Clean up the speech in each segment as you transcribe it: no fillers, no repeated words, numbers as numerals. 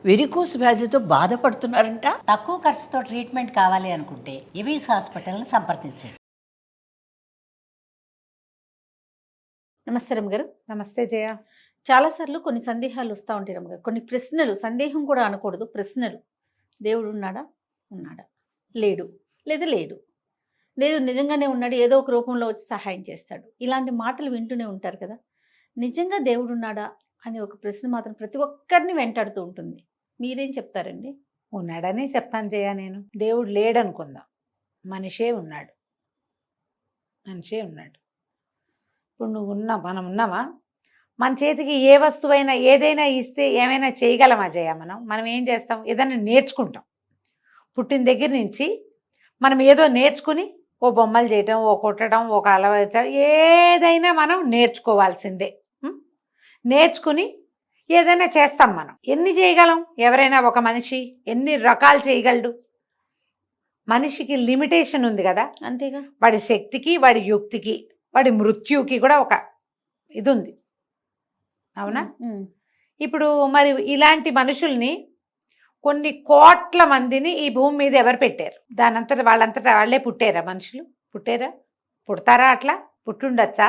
Varicose వ్యాధితో బాధపడుతున్నారంట. తక్కువ ఖర్చుతో ట్రీట్మెంట్ కావాలి అనుకుంటే ఎవిస్ హాస్పిటల్ని సంప్రదించండి. నమస్తే రమ్మగారు. నమస్తే జయ. చాలాసార్లు కొన్ని సందేహాలు వస్తూ ఉంటాయి రమ్మగారు. కొన్ని ప్రశ్నలు, సందేహం కూడా అనకూడదు, ప్రశ్నలు. దేవుడు ఉన్నాడా? ఉన్నాడా? లేడు. లేదా లేడు. లేదు నిజంగానే ఉన్నాడు, ఏదో ఒక రూపంలో వచ్చి సహాయం చేస్తాడు. ఇలాంటి మాటలు వింటూనే ఉంటారు కదా. నిజంగా దేవుడు ఉన్నాడా అనే ఒక ప్రశ్న మాత్రం ప్రతి ఒక్కరిని వెంటాడుతూ ఉంటుంది. మీరేం చెప్తారండి? ఉన్నాడని చెప్తాను జయ. నేను దేవుడు లేడనుకుందాం, మనిషే ఉన్నాడు. మనిషే ఉన్నాడు. ఇప్పుడు నువ్వు మనం ఉన్నామా? మన చేతికి ఏ వస్తువైనా ఏదైనా ఇస్తే ఏమైనా చేయగలమా జయ? మనం ఏం చేస్తాం? ఏదైనా నేర్చుకుంటాం. పుట్టిన దగ్గర నుంచి మనం ఏదో నేర్చుకుని ఓ బొమ్మలు చేయటం, ఓ కుట్టడం, ఒక అలవాటు, ఏదైనా మనం నేర్చుకోవాల్సిందే. నేర్చుకుని ఏదైనా చేస్తాం. మనం ఎన్ని చేయగలం? ఎవరైనా ఒక మనిషి ఎన్ని రకాలు చేయగలడు? మనిషికి లిమిటేషన్ ఉంది కదా. అంతేగా. వాడి శక్తికి, వాడి యుక్తికి, వాడి మృత్యుకి కూడా ఒక ఇది ఉంది. అవునా? ఇప్పుడు మరి ఇలాంటి మనుషుల్ని కొన్ని కోట్ల మందిని ఈ భూమి మీద ఎవరు పెట్టారు? దానంతట వాళ్ళే పుట్టారా? మనుషులు పుట్టారా? పుడతారా? అట్లా పుట్టుండొచ్చా?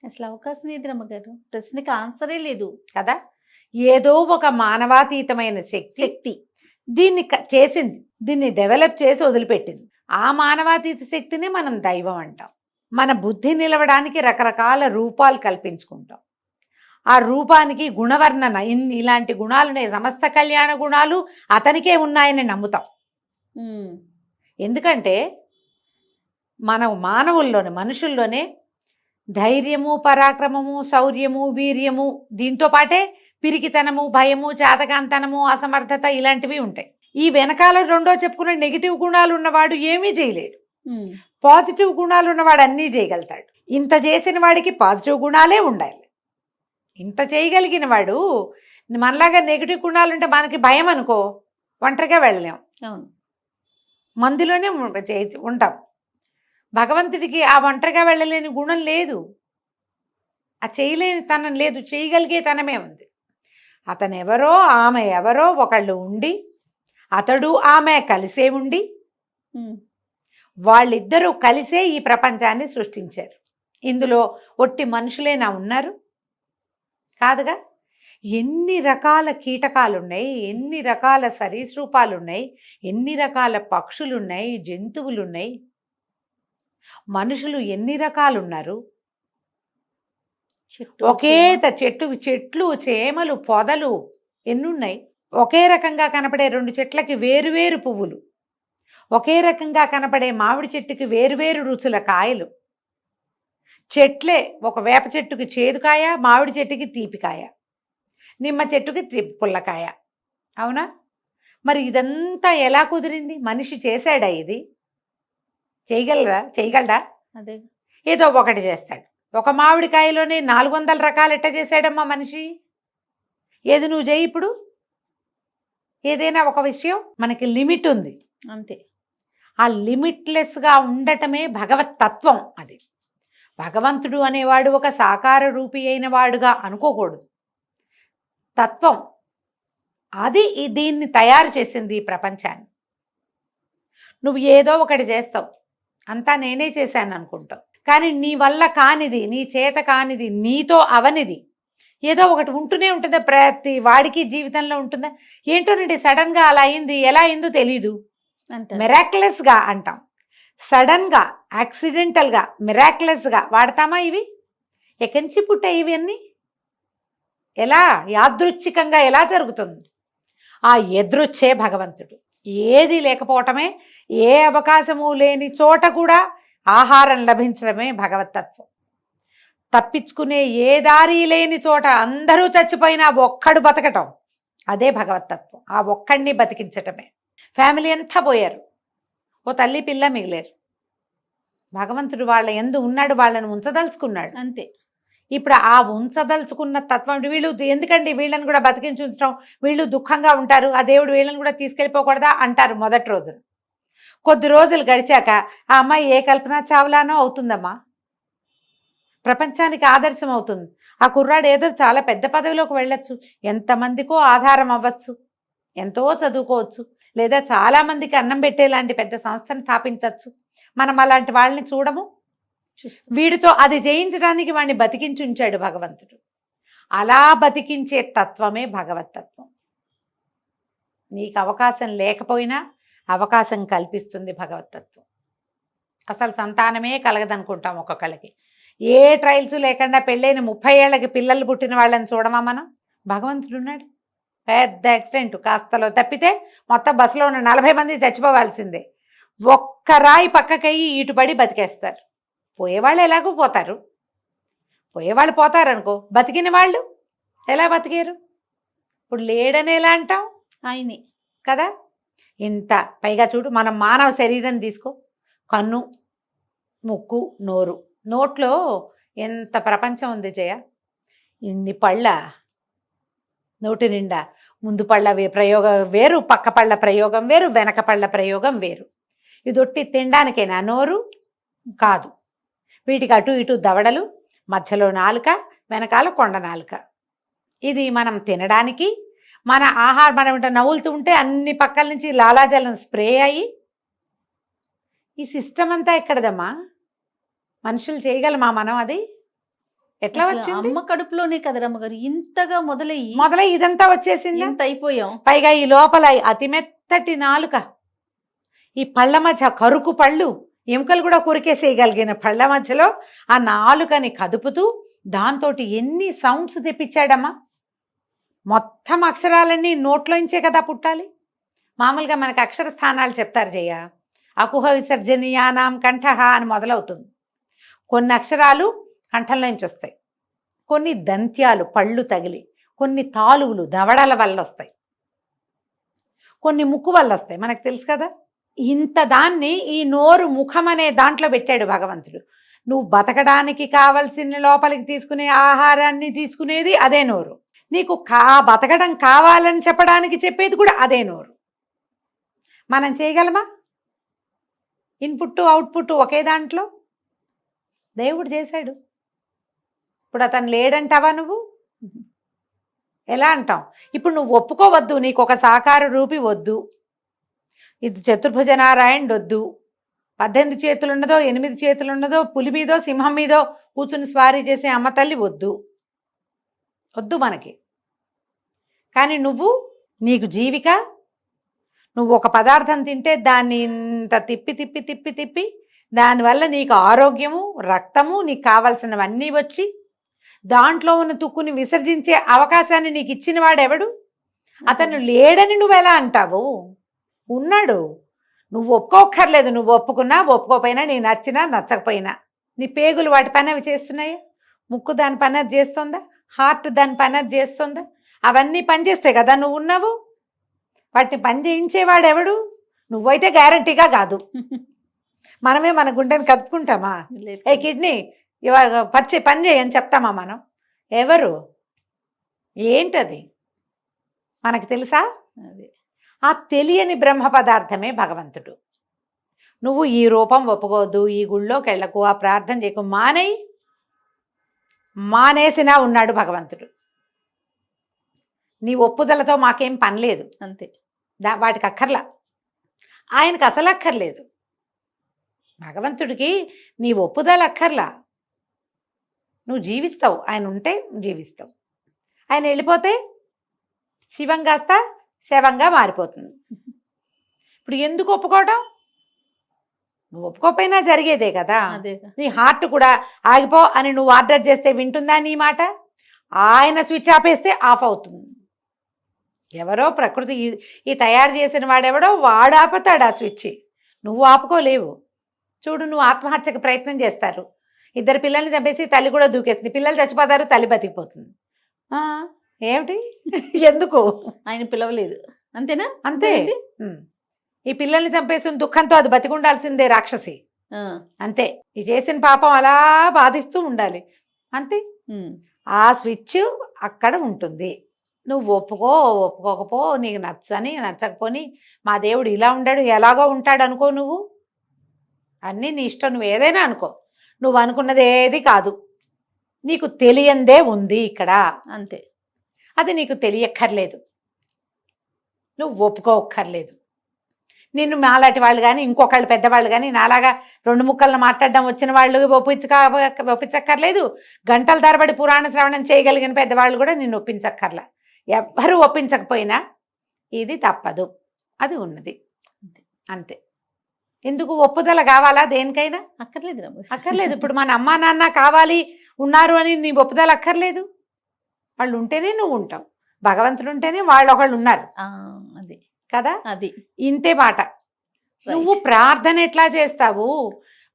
అసలు అవకాశం ఏది రమ్మగారు? ప్రశ్నకి ఆన్సరే లేదు కదా. ఏదో ఒక మానవాతీతమైన శక్తి దీన్ని చేసింది, దీన్ని డెవలప్ చేసి వదిలిపెట్టింది. ఆ మానవాతీత శక్తిని మనం దైవం అంటాం. మన బుద్ధి నిలవడానికి రకరకాల రూపాలు కల్పించుకుంటాం. ఆ రూపానికి గుణవర్ణన, ఇలాంటి గుణాలున్నాయి, సమస్త కళ్యాణ గుణాలు అతనికే ఉన్నాయని నమ్ముతాం. ఎందుకంటే మన మానవుల్లోనే, మనుషుల్లోనే ధైర్యము, పరాక్రమము, శౌర్యము, వీర్యము, దీంతో పాటే పిరికితనము, భయము, చేతకాంతనము, అసమర్థత ఇలాంటివి ఉంటాయి. ఈ వెనకాల రెండో చెప్పుకున్న నెగిటివ్ గుణాలు ఉన్నవాడు ఏమీ చేయలేడు. పాజిటివ్ గుణాలు ఉన్నవాడు అన్నీ చేయగలుగుతాడు. ఇంత చేసిన వాడికి పాజిటివ్ గుణాలే ఉండాలి. ఇంత చేయగలిగిన వాడు, మనలాగా నెగిటివ్ గుణాలు ఉంటే మనకి భయం అనుకో, ఒంటరిగా వెళ్ళలేం. అవును, మందులోనే ఉంటాం. భగవంతుడికి ఆ ఒంటరిగా వెళ్ళలేని గుణం లేదు, ఆ చేయలేని తనం లేదు, చేయగలిగే తనమే ఉంది. అతను ఎవరో ఆమె ఎవరో ఒకళ్ళు ఉండి, అతడు ఆమె కలిసే ఉండి, వాళ్ళిద్దరూ కలిసే ఈ ప్రపంచాన్ని సృష్టించారు. ఇందులో ఒట్టి మనుషులేనా ఉన్నారు? కాదుగా. ఎన్ని రకాల కీటకాలున్నాయి, ఎన్ని రకాల సరీసృపాలున్నాయి, ఎన్ని రకాల పక్షులున్నాయి, జంతువులున్నాయి. మనుషులు ఎన్ని రకాలున్నారు? ఒకే చెట్లు, చేమలు, పొదలు ఎన్నున్నాయి. ఒకే రకంగా కనపడే రెండు చెట్లకి వేరువేరు పువ్వులు, ఒకే రకంగా కనపడే మామిడి చెట్టుకి వేరువేరు రుచుల కాయలు. చెట్లే, ఒక వేప చెట్టుకి చేదుకాయ, మామిడి చెట్టుకి తీపికాయ, నిమ్మ చెట్టుకి పుల్లకాయ. అవునా? మరి ఇదంతా ఎలా కుదిరింది? మనిషి చేశాడా? ఇది చేయగలడా? అదే, ఏదో ఒకటి చేస్తాడు. ఒక మామిడికాయలోనే 400 రకాలు ఎట్ట చేశాడమ్మా మనిషి? ఏది నువ్వు చేయి. ఇప్పుడు ఏదైనా ఒక విషయం మనకి లిమిట్ ఉంది, అంతే. ఆ లిమిట్లెస్గా ఉండటమే భగవత్ తత్వం. అది భగవంతుడు అనేవాడు ఒక సాకార రూపి అయిన వాడుగా అనుకోకూడదు. తత్వం అది దీన్ని తయారు చేసింది, ఈ ప్రపంచాన్ని. నువ్వు ఏదో ఒకటి చేస్తావు, అంతా నేనే చేశాను అనుకుంటావు. కానీ నీ వల్ల కానిది, నీ చేత కానిది, నీతో అవనిది ఏదో ఒకటి ఉంటూనే ఉంటుందా? ప్రతి వాడికి జీవితంలో ఉంటుందా? ఏంటోనండి, సడన్గా అలా అయింది, ఎలా అయిందో తెలీదు. మిరాక్యులస్గా అంటాం. సడన్గా, యాక్సిడెంటల్గా, మిరాక్యులస్గా వాడతామా? ఇవి ఎక్కడి నుంచి పుట్టాయి? ఇవన్నీ ఎలా యాదృచ్ఛికంగా ఎలా జరుగుతుంది? ఆ ఎదృచ్చే భగవంతుడు. ఏది లేకపోవటమే, ఏ అవకాశము లేని చోట కూడా ఆహారం లభించడమే భగవతత్వం. తప్పించుకునే ఏ దారి లేని చోట అందరూ చచ్చిపోయినా ఒక్కడు బతకటం, అదే భగవతత్వం. ఆ ఒక్కడిని బతికించటమే. ఫ్యామిలీ అంతా పోయారు, ఓ తల్లి పిల్ల మిగిలేరు. భగవంతుడు వాళ్ళ యందు ఉన్నాడు, వాళ్ళని ఉంచదలుచుకున్నాడు, అంతే. ఇప్పుడు ఆ ఉంచదలుచుకున్న తత్వం వీళ్ళు ఎందుకండి వీళ్ళని కూడా బతికించి ఉంచడం? వీళ్ళు దుఃఖంగా ఉంటారు, ఆ దేవుడు వీళ్ళని కూడా తీసుకెళ్ళిపోకూడదా అంటారు మొదటి రోజున. కొద్ది రోజులు గడిచాక ఆ అమ్మాయి ఏ కల్పనా చావ్లానో అవుతుందమ్మా, ప్రపంచానికి ఆదర్శం అవుతుంది. ఆ కుర్రాడు ఏదో చాలా పెద్ద పదవిలోకి వెళ్ళొచ్చు, ఎంతమందికో ఆధారం అవ్వచ్చు, ఎంతో చదువుకోవచ్చు, లేదా చాలామందికి అన్నం పెట్టేలాంటి పెద్ద సంస్థను స్థాపించవచ్చు. మనం అలాంటి వాళ్ళని చూడము. వీడితో అది చేయించడానికి వాడిని బతికించి ఉంచాడు భగవంతుడు. అలా బతికించే తత్వమే భగవతత్వం. నీకు అవకాశం లేకపోయినా అవకాశం కల్పిస్తుంది భగవతత్వం. అసలు సంతానమే కలగదనుకుంటాం ఒక్కొక్కళ్ళకి. ఏ ట్రయల్స్ లేకుండా పెళ్ళైన 30 ఏళ్ళకి పిల్లలు పుట్టిన వాళ్ళని చూడమా మనం? భగవంతుడు ఉన్నాడు. పెద్ద యాక్సిడెంట్ కాస్తలో తప్పితే మొత్తం బస్సులో ఉన్న 40 మంది చచ్చిపోవాల్సిందే. ఒక్క రాయి పక్కకయ్యి ఇటుపడి బతికేస్తారు. పోయేవాళ్ళు ఎలాగో పోతారు. పోయేవాళ్ళు పోతారనుకో, బతికిన వాళ్ళు ఎలా బతికారు? ఇప్పుడు లేడని ఎలా అంటాం? ఆయనే కదా. ఇంత పైగా చూడు, మనం మానవ శరీరం తీసుకో, కన్ను, ముక్కు, నోరు. నోట్లో ఎంత ప్రపంచం ఉంది జయ. ఇన్ని పళ్ళ నోటి నిండా. ముందు పళ్ళ ప్రయోగం వేరు, పక్క పళ్ళ ప్రయోగం వేరు, వెనక పళ్ళ ప్రయోగం వేరు. ఇది ఒట్టి తినడానికేనా నోరు? కాదు. వీటికి అటు ఇటు దవడలు, మధ్యలో నాలుక, వెనకాల కొండ నాలుక. ఇది మనం తినడానికి, మన ఆహారం మనం నవ్వులుతూ ఉంటే అన్ని పక్కల నుంచి లాలాజలం స్ప్రే అయ్యి. ఈ సిస్టమ్ అంతా ఎక్కడదమ్మా? మనుషులు చేయగలమా మనం? అది ఎట్లా వచ్చింది? అమ్మ కడుపులోనే కదా రమ్మగారు ఇంతగా మొదలై ఇదంతా వచ్చేసింది. ఇంత అయిపోయాం. పైగా ఈ లోపల అతి మెత్తటి నాలుక, ఈ పళ్ళ మధ్య కరుకు పళ్ళు, ఎముకలు కూడా కొరికేసేయగలిగిన పళ్ళ మధ్యలో ఆ నాలుకని కదుపుతూ దాంతో ఎన్ని సౌండ్స్ తెప్పించాడమ్మా. మొత్తం అక్షరాలన్నీ నోట్లోంచే కదా పుట్టాలి. మామూలుగా మనకు అక్షర స్థానాలు చెప్తారు జయ. అకుహ విసర్జనీయానాం కంఠః అని మొదలవుతుంది. కొన్ని అక్షరాలు కంఠంలోంచి వస్తాయి, కొన్ని దంత్యాలు పళ్ళు తగిలి, కొన్ని తాలువులు దవడల వల్ల వస్తాయి, కొన్ని ముక్కు వల్ల వస్తాయి. మనకు తెలుసు కదా. ఇంత దాన్ని ఈ నోరు ముఖం అనే దాంట్లో పెట్టాడు భగవంతుడు. నువ్వు బతకడానికి కావలసిన లోపలికి తీసుకునే ఆహారాన్ని తీసుకునేది అదే నోరు. నీకు బతకడం కావాలని చెప్పడానికి చెప్పేది కూడా అదే నోరు. మనం చేయగలమా? ఇన్పుట్ అవుట్పుట్ ఒకే దాంట్లో దేవుడు చేశాడు. ఇప్పుడు అతను లేడంటావా నువ్వు? ఎలా అంటాం? ఇప్పుడు నువ్వు ఒప్పుకోవద్దు, నీకు ఒక సాకార రూపి వద్దు, ఇది చతుర్భుజ నారాయణుడు వద్దు, 18 చేతులు ఉన్నదో 8 చేతులు ఉన్నదో పులి మీదో సింహం మీదో కూర్చుని స్వారీ చేసే అమ్మ తల్లి వద్దు మనకి. కానీ నువ్వు, నీకు జీవిక, నువ్వు ఒక పదార్థం తింటే దాన్ని ఇంత తిప్పి తిప్పి తిప్పి తిప్పి దానివల్ల నీకు ఆరోగ్యము, రక్తము, నీకు కావలసినవన్నీ వచ్చి దాంట్లో ఉన్న తుక్కుని విసర్జించే అవకాశాన్ని నీకు ఇచ్చిన వాడెవడు? అతను లేడని నువ్వు ఎలా అంటావు? ఉన్నాడు. నువ్వు ఒప్పుకోక్కర్లేదు. నువ్వు ఒప్పుకున్నా ఒప్పుకోపోయినా, నీ నచ్చినా నచ్చకపోయినా, నీ పేగులు వాటి పని అవి చేస్తున్నాయా? ముక్కు దాని పని అది చేస్తుందా? హార్ట్ దాని పని అది చేస్తుందా? అవన్నీ పనిచేస్తే కదా నువ్వు ఉన్నావు. వాటిని పని చేయించేవాడెవడు? నువ్వైతే గ్యారంటీగా కాదు. మనమే మన గుండెని కదుపుకుంటామా? ఏ కిడ్నీ పని చేయని చెప్తామా మనం? ఎవరు? ఏంటది మనకు తెలుసా? ఆ తెలియని బ్రహ్మ పదార్థమే భగవంతుడు. నువ్వు ఈ రూపం ఒప్పుకోవద్దు, ఈ గుళ్ళోకి వెళ్ళకు, ఆ ప్రార్థన చేయకు, మానేసినా ఉన్నాడు భగవంతుడు. నీ ఒప్పుదలతో మాకేం పని లేదు. అంతే. వాటికి అక్కర్లా. ఆయనకు అసలు అక్కర్లేదు. భగవంతుడికి నీ ఒప్పుదల అక్కర్లా. నువ్వు జీవిస్తావు, ఆయన ఉంటే జీవిస్తావు. ఆయన వెళ్ళిపోతే శివం కాస్త శవంగా మారిపోతుంది. ఇప్పుడు ఎందుకు ఒప్పుకోవడం? నువ్వు ఒప్పుకోపోయినా జరిగేదే కదా. నీ హార్ట్ కూడా ఆగిపో అని నువ్వు ఆర్డర్ చేస్తే వింటుందా నీ మాట? ఆయన స్విచ్ ఆపేస్తే ఆఫ్ అవుతుంది. ఎవరో ప్రకృతి ఈ తయారు చేసిన వాడెవడో వాడు ఆపుతాడు ఆ స్విచ్. నువ్వు ఆపుకోలేవు. చూడు, నువ్వు ఆత్మహత్యకు ప్రయత్నం చేస్తారు, 2 పిల్లల్ని చంపేసి తల్లి కూడా దూకేస్తుంది, పిల్లలు చచ్చిపోతారు, తల్లి బతికిపోతుంది. ఏమిటి? ఎందుకు? ఆయన పిలవలేదు. అంతేనా? అంతే. ఈ పిల్లల్ని చంపేసిన దుఃఖంతో అది బతికుండాల్సిందే రాక్షసి. అంతే. ఈ చేసిన పాపం అలా బాధిస్తూ ఉండాలి. అంతే. ఆ స్విచ్ అక్కడ ఉంటుంది. నువ్వు ఒప్పుకోకపో, నీకు నచ్చని నచ్చకపోని, మా దేవుడు ఇలా ఉండాడు ఎలాగో ఉంటాడు అనుకో. నువ్వు అన్నీ నీ ఇష్టం, నువ్వు ఏదైనా అనుకో. నువ్వు అనుకున్నది ఏది కాదు. నీకు తెలియందే ఉంది ఇక్కడ. అంతే. అది నీకు తెలియక్కర్లేదు. నువ్వు ఒప్పుకోక్కర్లేదు. నిన్ను మాలాంటి వాళ్ళు కానీ ఇంకొకళ్ళు పెద్దవాళ్ళు కానీ నాలాగా 2 ముక్కలను మాట్లాడడం వచ్చిన వాళ్ళు ఒప్పించక్కర్లేదు. గంటల తరబడి పురాణ శ్రవణం చేయగలిగిన పెద్దవాళ్ళు కూడా నిన్ను ఒప్పించక్కర్లా. ఎవ్వరూ ఒప్పించకపోయినా ఇది తప్పదు, అది ఉన్నది, అంతే. ఎందుకు ఒప్పుదల కావాలా దేనికైనా? అక్కర్లేదు రమగారు. అక్కర్లేదు. ఇప్పుడు మన అమ్మా నాన్న కావాలి ఉన్నారు అని నీ ఒప్పుదల అక్కర్లేదు. వాళ్ళు ఉంటేనే నువ్వు ఉంటావు, భగవంతుడు ఉంటేనే వాళ్ళు ఒకళ్ళు ఉన్నారు అది కదా. అది ఇంతే మాట. నువ్వు ప్రార్థన ఎట్లా చేస్తావు,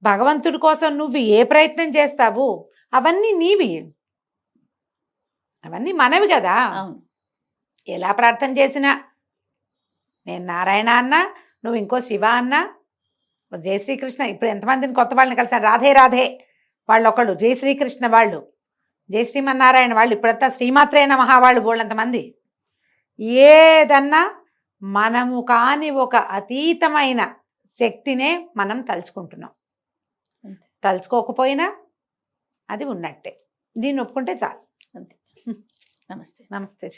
భగవంతుడి కోసం నువ్వు ఏ ప్రయత్నం చేస్తావు, అవన్నీ నీవి, అవన్నీ మనవి కదా. అవును. ఎలా ప్రార్థన చేసినా, నేను నారాయణ అన్నా, నువ్వు ఇంకో శివ అన్నా, జయ శ్రీకృష్ణ, ఇప్పుడు ఎంతమందిని కొత్త వాళ్ళని కలిసాను, రాధే రాధే వాళ్ళు ఒకళ్ళు, జయ శ్రీకృష్ణ వాళ్ళు, జయ శ్రీమన్నారాయణ వాళ్ళు, ఇప్పుడంతా శ్రీమాత్రే నమః వాళ్ళు బోళ్ళంతమంది. ఏదన్నా మనము కాని ఒక అతీతమైన శక్తినే మనం తలుచుకుంటున్నాం. తలుచుకోకపోయినా అది ఉన్నట్టే. దీన్ని ఒప్పుకుంటే చాలు. అంతే. నమస్తే. నమస్తే.